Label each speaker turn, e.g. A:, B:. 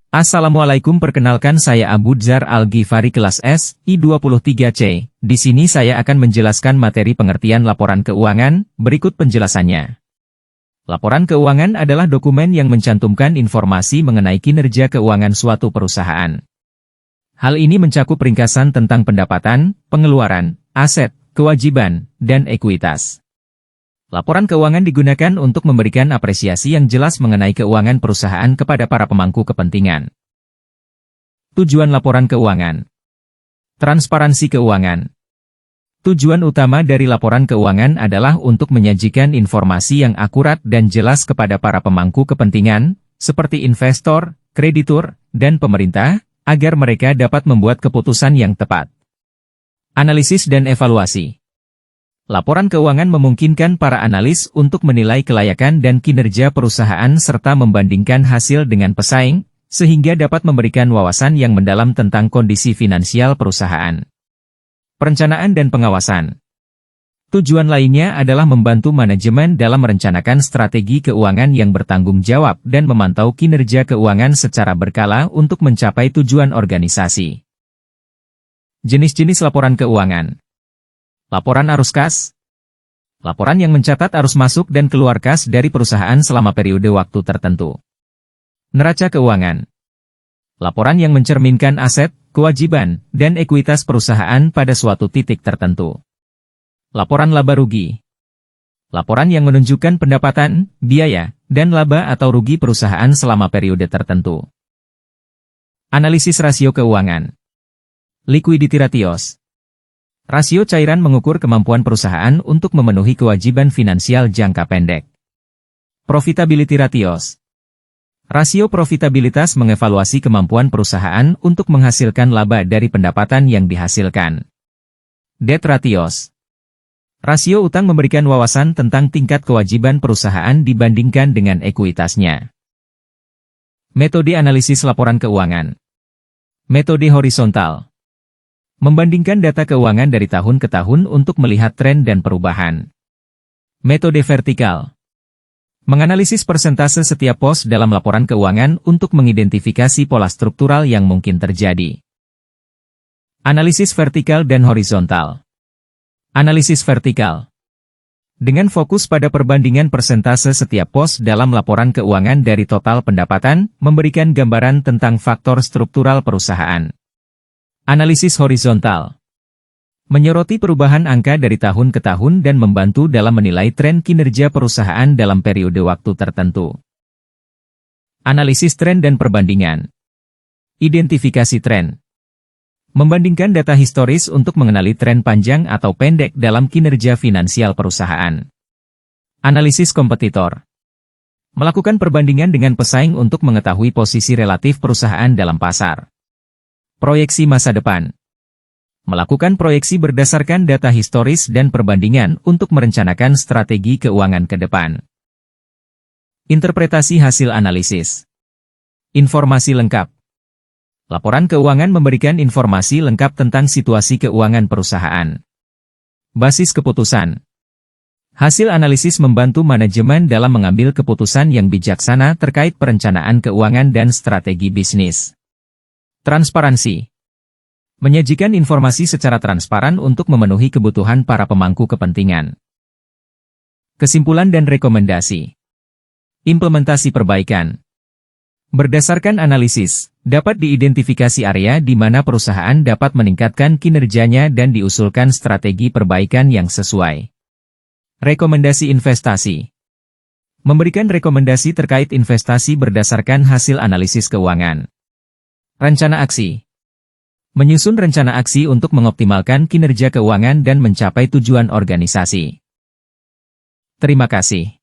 A: Assalamualaikum, perkenalkan saya Abu Dzar Al-Ghifari kelas S, I23C. Di sini saya akan menjelaskan materi pengertian laporan keuangan, berikut penjelasannya. Laporan keuangan adalah dokumen yang mencantumkan informasi mengenai kinerja keuangan suatu perusahaan. Hal ini mencakup ringkasan tentang pendapatan, pengeluaran, aset, kewajiban, dan ekuitas. Laporan keuangan digunakan untuk memberikan apresiasi yang jelas mengenai keuangan perusahaan kepada para pemangku kepentingan. Tujuan laporan keuangan. Transparansi keuangan. Tujuan utama dari laporan keuangan adalah untuk menyajikan informasi yang akurat dan jelas kepada para pemangku kepentingan, seperti investor, kreditur, dan pemerintah, agar mereka dapat membuat keputusan yang tepat. Analisis dan evaluasi. Laporan keuangan memungkinkan para analis untuk menilai kelayakan dan kinerja perusahaan serta membandingkan hasil dengan pesaing, sehingga dapat memberikan wawasan yang mendalam tentang kondisi finansial perusahaan. Perencanaan dan pengawasan. Tujuan lainnya adalah membantu manajemen dalam merencanakan strategi keuangan yang bertanggung jawab dan memantau kinerja keuangan secara berkala untuk mencapai tujuan organisasi. Jenis-jenis laporan keuangan. Laporan arus kas. Laporan yang mencatat arus masuk dan keluar kas dari perusahaan selama periode waktu tertentu. Neraca keuangan. Laporan yang mencerminkan aset, kewajiban, dan ekuitas perusahaan pada suatu titik tertentu. Laporan laba rugi. Laporan yang menunjukkan pendapatan, biaya, dan laba atau rugi perusahaan selama periode tertentu. Analisis rasio keuangan. Liquidity ratios. Rasio cairan mengukur kemampuan perusahaan untuk memenuhi kewajiban finansial jangka pendek. Profitability ratios. Rasio profitabilitas mengevaluasi kemampuan perusahaan untuk menghasilkan laba dari pendapatan yang dihasilkan. Debt ratios. Rasio utang memberikan wawasan tentang tingkat kewajiban perusahaan dibandingkan dengan ekuitasnya. Metode analisis laporan keuangan. Metode horizontal. Membandingkan data keuangan dari tahun ke tahun untuk melihat tren dan perubahan. Metode vertikal. Menganalisis persentase setiap pos dalam laporan keuangan untuk mengidentifikasi pola struktural yang mungkin terjadi. Analisis vertikal dan horizontal. Analisis vertikal. Dengan fokus pada perbandingan persentase setiap pos dalam laporan keuangan dari total pendapatan, memberikan gambaran tentang faktor struktural perusahaan. Analisis horizontal. Menyoroti perubahan angka dari tahun ke tahun dan membantu dalam menilai tren kinerja perusahaan dalam periode waktu tertentu. Analisis tren dan perbandingan. Identifikasi tren. Membandingkan data historis untuk mengenali tren panjang atau pendek dalam kinerja finansial perusahaan. Analisis kompetitor. Melakukan perbandingan dengan pesaing untuk mengetahui posisi relatif perusahaan dalam pasar. Proyeksi masa depan. Melakukan proyeksi berdasarkan data historis dan perbandingan untuk merencanakan strategi keuangan ke depan. Interpretasi hasil analisis. Informasi lengkap. Laporan keuangan memberikan informasi lengkap tentang situasi keuangan perusahaan. Basis keputusan. Hasil analisis membantu manajemen dalam mengambil keputusan yang bijaksana terkait perencanaan keuangan dan strategi bisnis. Transparansi. Menyajikan informasi secara transparan untuk memenuhi kebutuhan para pemangku kepentingan. Kesimpulan dan rekomendasi. Implementasi perbaikan. Berdasarkan analisis, dapat diidentifikasi area di mana perusahaan dapat meningkatkan kinerjanya dan diusulkan strategi perbaikan yang sesuai. Rekomendasi investasi. Memberikan rekomendasi terkait investasi berdasarkan hasil analisis keuangan. Rencana aksi. Menyusun rencana aksi untuk mengoptimalkan kinerja keuangan dan mencapai tujuan organisasi. Terima kasih.